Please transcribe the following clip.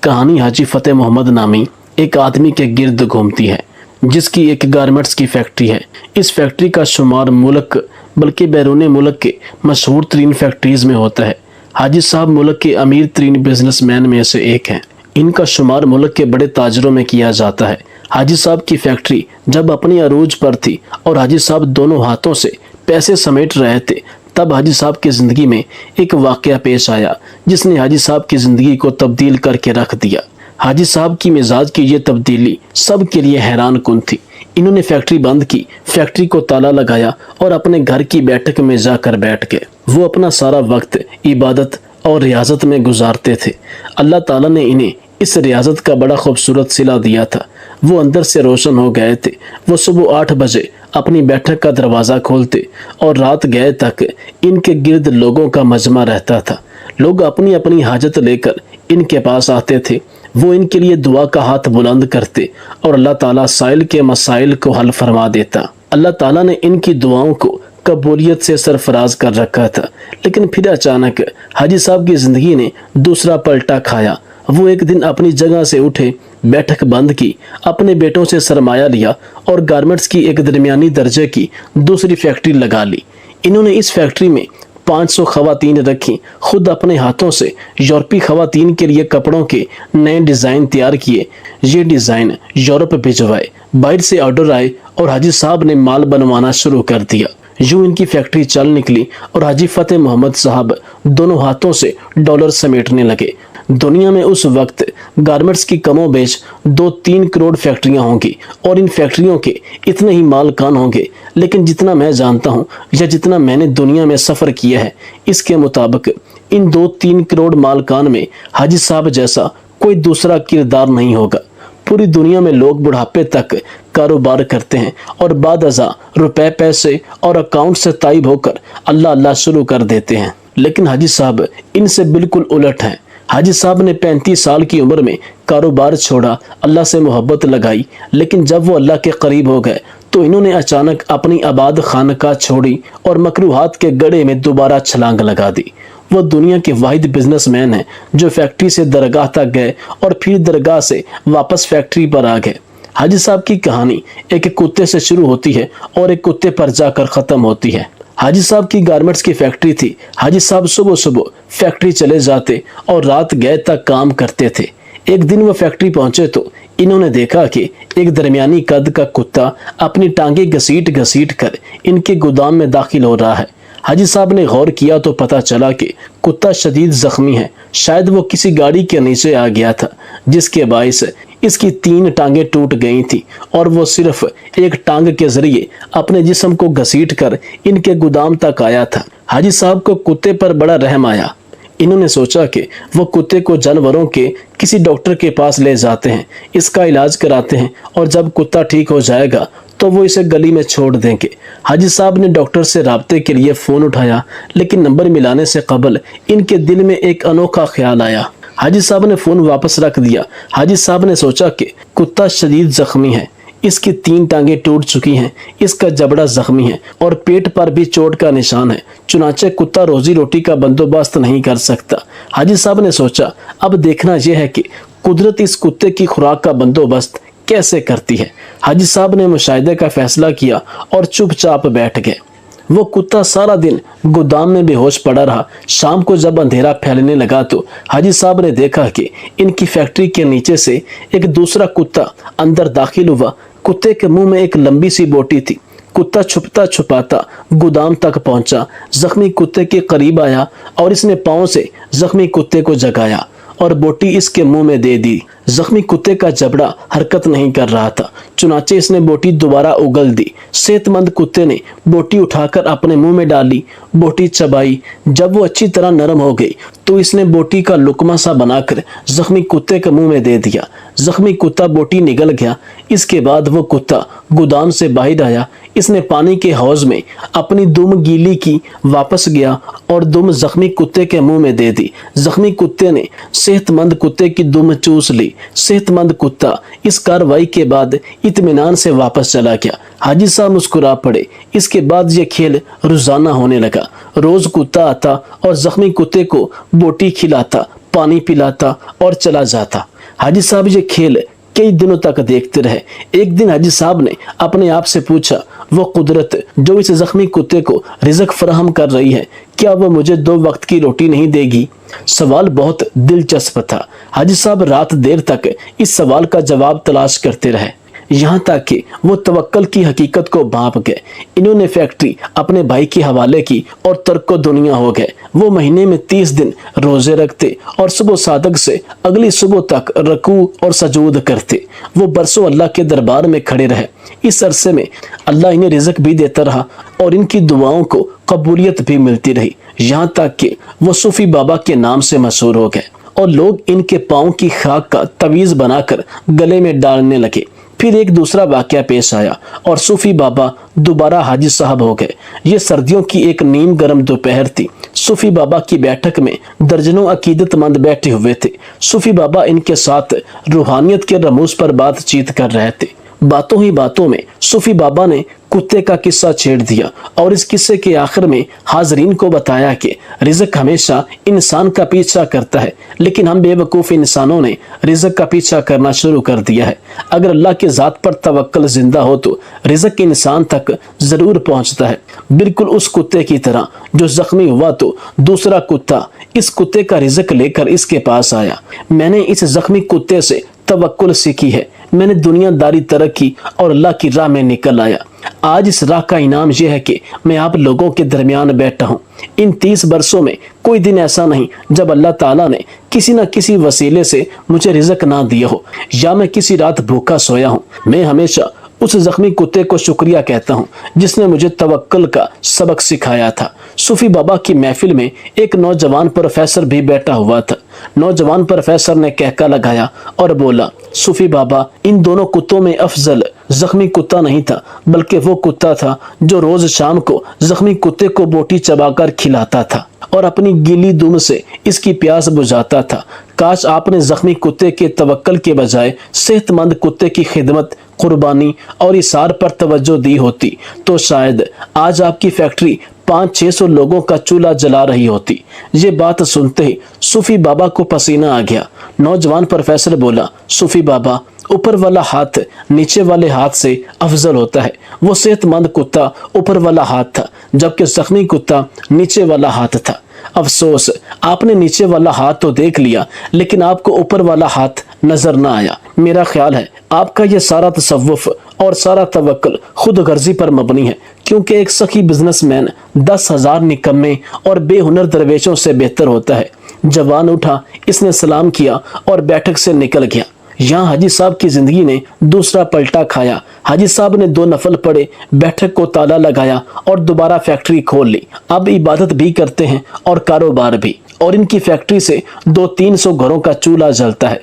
कहानी हाजी फतेह मोहम्मद नामी एक आदमी के गिर्द घूमती है जिसकी एक गारमेंट्स की फैक्ट्री है। इस फैक्ट्री का शुमार मुल्क बल्कि बैरून मुल्क के मशहूर तरीन फैक्ट्रीज में होता है। हाजी साहब मुल्क के अमीर तरीन बिजनेसमैन में से एक हैं। इनका शुमार मुल्क के बड़े ताजरों में किया जाता है। हाजी साहब की फैक्ट्री जब अपनी अरूज पर थी और हाजी साहब दोनों हाथों से पैसे समेट रहे थे, तब हाजी साहब की ज़िंदगी में एक वाक़या पेश आया जिसने हाजी साहब की ज़िंदगी को तब्दील करके रख दिया। हाजी साहब की मिजाज की ये तब्दीली सब के लिए हैरान कुन थी। इन्होंने फैक्ट्री बंद की, फैक्ट्री को ताला लगाया और अपने घर की बैठक में जाकर बैठ गए। वो अपना सारा वक्त इबादत और रियाजत में गुजारते थे। अल्लाह ताला ने इन्हें इस रियाजत का बड़ा खूबसूरत सिला दिया था। वो अंदर से रोशन हो गए थे। वो सुबह 8 बजे अपनी बैठक का दरवाज़ा खोलते और रात गए तक इनके गिर्द लोगों का मजमा रहता था। लोग अपनी अपनी हाजत लेकर इनके पास आते थे। वो इनके लिए दुआ का हाथ बुलंद करते और अल्लाह ताला साइल के मसाइल को हल फरमा देता। अल्लाह ताला ने इनकी दुआओं को कबूलियत से सरफराज कर रखा था। लेकिन फिर अचानक हाजी साहब की ज़िंदगी ने दूसरा पलटा खाया। वो एक दिन अपनी जगह से उठे, बैठक बंद की, अपने बेटों से सरमाया लिया और गारमेंट्स की एक दरमियानी दर्जे की दूसरी फैक्ट्री लगा ली। इन्होंने इस फैक्ट्री में 500 खवातीन रखी। खुद अपने हाथों से यूरोपी खवातीन के लिए कपड़ों के नए डिज़ाइन तैयार किए। ये डिज़ाइन यूरोप भिजवाए, बाहर से ऑर्डर आए और हाजी साहब ने माल बनवाना शुरू कर दिया। यूं इनकी फैक्ट्री चल निकली और हाजी फतेह मोहम्मद साहब दोनों हाथों से डॉलर समेटने लगे। दुनिया में उस वक्त गारमेंट्स की कमोबेश 2-3 करोड़ फैक्ट्रियां होंगी और इन फैक्ट्रियों के इतने ही मालकान होंगे। लेकिन जितना मैं जानता हूं या जितना मैंने दुनिया में सफ़र किया है, इसके मुताबिक इन 2-3 करोड़ मालकान में हाजी साहब जैसा कोई दूसरा किरदार नहीं होगा। पूरी दुनिया में लोग बुढ़ापे तक कारोबार करते हैं और बाद अज़ा रुपए पैसे और अकाउंट से ताइब होकर अल्लाह अल्लाह शुरू कर देते हैं। लेकिन हाजी साहब इनसे बिल्कुल उलट हैं। हाजी साहब ने 35 साल की उम्र में कारोबार छोड़ा, अल्लाह से मोहब्बत लगाई। लेकिन जब वो अल्लाह के करीब हो गए तो इन्होंने अचानक अपनी आबाद खानका छोड़ी और मकरूहात के गड्ढे में दोबारा छलांग लगा दी। वो दुनिया के वाहिद बिजनेसमैन हैं जो फैक्ट्री से दरगाह तक गए और फिर दरगाह से वापस फैक्ट्री पर आ गए। हाजी साहब की कहानी एक कुत्ते से शुरू होती है और एक कुत्ते पर जाकर ख़त्म होती है। हाजी साहब की गारमेंट्स की फैक्ट्री थी। हाजी साहब सुबह सुबह फैक्ट्री चले जाते और रात गए तक काम करते थे। एक दिन वो फैक्ट्री पहुंचे तो इन्होंने देखा कि एक दरमियानी कद का कुत्ता अपनी टांगे घसीट घसीट कर इनके गोदाम में दाखिल हो रहा है। हाजी साहब ने गौर किया तो पता चला कि कुत्ता शदीद जख्मी है। शायद वो किसी गाड़ी के नीचे आ गया था जिसके बाइस इसकी 3 टांगें टूट गई थी और वो सिर्फ एक टांग के जरिए अपने जिस्म को घसीट कर इनके गोदाम तक आया था। हाजी साहब को कुत्ते पर बड़ा रहम आया। इन्होंने सोचा कि वो कुत्ते को जानवरों के किसी डॉक्टर के पास ले जाते हैं, इसका इलाज कराते हैं और जब कुत्ता ठीक हो जाएगा तो वो इसे गली में छोड़ देंगे। हाजी साहब ने डॉक्टर से राब्ते के लिए फ़ोन उठाया, लेकिन नंबर मिलाने से कबल इनके दिल में एक अनोखा ख्याल आया। हाजी साहब ने फ़ोन वापस रख दिया। हाजी साहब ने सोचा कि कुत्ता शदीद ज़ख्मी है, इसकी 3 टांगें टूट चुकी हैं, इसका जबड़ा ज़ख्मी है और पेट पर भी चोट का निशान है। चुनाचे कुत्ता रोजी रोटी का बंदोबस्त नहीं कर सकता। हाजी साहब ने सोचा अब देखना यह है कि कुदरत इस कुत्ते की खुराक का बंदोबस्त कैसे करती है। हाजी साहब ने मुशाहिदे का फैसला किया और चुपचाप बैठ गए। वो कुत्ता सारा दिन गोदाम में बेहोश पड़ा रहा। शाम को जब अंधेरा फैलने लगा तो हाजी साहब ने देखा कि इनकी फैक्ट्री के नीचे से एक दूसरा कुत्ता अंदर दाखिल हुआ। कुत्ते के मुंह में एक लंबी सी बोटी थी। कुत्ता छुपता छुपाता गोदाम तक पहुंचा, जख्मी कुत्ते के करीब आया और इसने पाँव से जख्मी कुत्ते को जगाया और बोटी इसके मुंह में दे दी। जख्मी कुत्ते का जबड़ा हरकत नहीं कर रहा था, चुनाचे इसने बोटी दोबारा उगल दी। सेहतमंद कुत्ते ने बोटी उठाकर अपने मुंह में डाली, बोटी चबाई। जब वो अच्छी तरह नरम हो गई तो इसने बोटी का लुकमा सा बनाकर जख्मी कुत्ते के मुंह में दे दिया। जख्मी कुत्ता बोटी निगल गया। इसके बाद वो कुत्ता गोदाम से बाहर आया। इसने पानी के हौज में अपनी दुम गीली की, वापस गया और दुम जख्मी कुत्ते के मुंह में दे दी। जख्मी कुत्ते ने सेहतमंद कुत्ते की दुम चूस ली। सेहतमंद कुत्ता इस कार्रवाई के बाद इत्मीनान से वापस चला गया। हाजी साहब मुस्कुरा पड़े। इसके बाद ये खेल रोजाना होने लगा। रोज कुत्ता आता और जख्मी कुत्ते को बोटी खिलाता, पानी पिलाता और चला जाता। हाजी साहब ये खेल कई दिनों तक देखते रहे। एक दिन हाजी साहब ने अपने आप से पूछा, वो कुदरत जो इस जख्मी कुत्ते को रिज़्क फराहम कर रही है, क्या वो मुझे 2 वक्त की रोटी नहीं देगी? सवाल बहुत दिलचस्प था। हाजी साहब रात देर तक इस सवाल का जवाब तलाश करते रहे, यहाँ तक कि वो तवक्कल की हकीकत को भांप गए। इन्होंने फैक्ट्री अपने भाई के हवाले की और तर्को दुनिया हो गए। वो महीने में 30 दिन रोजे रखते और सुबह सादक से अगली सुबह तक रकू और सजूद करते। वो बरसों अल्लाह के दरबार में खड़े रहे। इस अरसे में अल्लाह इन्हें रिज़्क भी देता रहा और इनकी दुआओं को कबूलियत भी मिलती रही, यहाँ तक कि वो सूफी बाबा के नाम से मशहूर हो गए और लोग इनके पाँव की खाक का तवीज़ बनाकर गले में डालने लगे। फिर एक दूसरा वाकया पेश आया और सूफी बाबा दोबारा हाजी साहब हो गए। ये सर्दियों की एक नीम गर्म दोपहर थी। सूफी बाबा की बैठक में दर्जनों अकीदतमंद बैठे हुए थे। सूफी बाबा इनके साथ रूहानियत के रमूज पर बातचीत कर रहे थे। बातों ही बातों में सूफी बाबा ने कुत्ते का किस्सा छेड़ दिया और इस किस्से के आखिर में हाजरीन को बताया कि रिज़्क हमेशा इंसान का पीछा करता है, लेकिन हम बेवकूफ़ इंसानों ने रिज़्क का पीछा करना शुरू कर दिया है। अगर अल्लाह की ज़ात पर तवक्कल जिंदा हो तो रिज़्क इंसान तक ज़रूर पहुंचता है, बिल्कुल उस कुत्ते की तरह जो जख्मी हुआ तो दूसरा कुत्ता इस कुत्ते का रिज़्क लेकर इसके पास आया। मैंने इस जख्मी कुत्ते से तवक्कुल सीखी है। मैंने दुनियादारी तरक्की और अल्लाह की राह में निकल आया। आज इस राह का इनाम यह है कि मैं आप लोगों के दरमियान बैठा हूँ। इन 30 बरसों में कोई दिन ऐसा नहीं जब अल्लाह ताला ने किसी न किसी वसीले से मुझे रिज़्क ना दिया हो या मैं किसी रात भूखा सोया हूँ। मैं हमेशा उस जख्मी कुत्ते को शुक्रिया कहता हूँ जिसने मुझे तवक्कुल का सबक सिखाया था। सूफी बाबा की महफिल में एक नौजवान प्रोफेसर भी बैठा हुआ था। नौजवान प्रोफेसर ने कहका लगाया और बोला, सूफी बाबा, इन दोनों कुत्तों में अफजल जख्मी कुत्ता नहीं था, बल्कि वो कुत्ता था जो रोज शाम को जख्मी कुत्ते को बोटी चबाकर खिलाता था और अपनी गीली दुम से इसकी प्यास बुझाता था। काश आपने जख्मी कुत्ते के तवक्कल के बजाय सेहतमंद कुत्ते की खिदमत, कुर्बानी और इसार पर तवज्जो दी होती तो शायद आज आपकी फैक्ट्री 500-600 लोगों का चूल्हा जला रही होती। ये बात सुनते ही सूफी बाबा को पसीना आ गया। नौजवान प्रोफेसर बोला, सूफी बाबा, ऊपर वाला हाथ नीचे वाले हाथ से अफजल होता है। वो सेहतमंद कुत्ता ऊपर वाला हाथ था, जबकि जख्मी कुत्ता नीचे वाला हाथ था। अफसोस, आपने नीचे वाला हाथ तो देख लिया, लेकिन आपको ऊपर वाला हाथ नजर ना आया। मेरा ख्याल है आपका ये सारा तसव्वुफ और सारा तवक्कुल खुद गर्जी पर मबनी है, क्योंकि एक सखी बिजनेसमैन 10,000 निकम्मे और बेहुनर दरवेशों से बेहतर होता है। जवान उठा, इसने सलाम किया और बैठक से निकल गया। यहाँ हाजी साहब की जिंदगी ने दूसरा पलटा खाया। हाजी साहब ने 2 नफल पढ़े, बैठक को ताला लगाया और दोबारा फैक्ट्री खोल ली। अब इबादत भी करते हैं और कारोबार भी, और इनकी फैक्ट्री से 200-300 घरों का चूल्हा जलता है।